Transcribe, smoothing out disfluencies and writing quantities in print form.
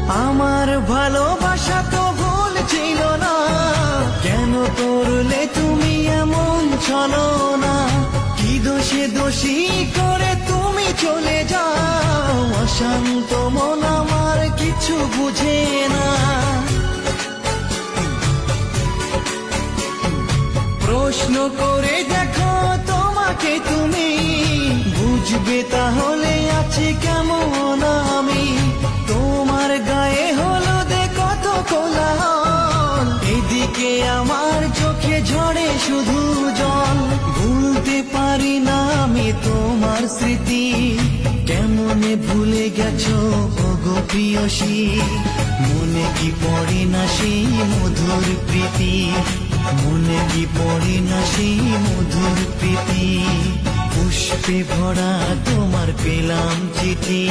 আমার ভালোবাসা তো ভুল ছিল না, কেন করলে তুমি এমন ছলো না? কি দোষে দোষী করে তুমি চলে যাও, অশান্ত মন আমার কিছু বুঝে না। প্রশ্ন করে দেখো তোমাকে তুমি, বুঝবে তাহলে আছে কেমন আমি। তোমার গায়ে হলুদে কত কোলাহল, এদিকে আমার চোখে ঝরে শুধু জল। ভুলতে পারি না আমি তোমার স্মৃতি, কেমনে ভুলে গেছো ওগো প্রিয়সী। মনে কি পড়ে না সেই মধুর প্রীতি, মনে কি পড়ে না সেই মধুর প্রীতি। পুষ্পে ভরা তোমার পেলাম চিঠি।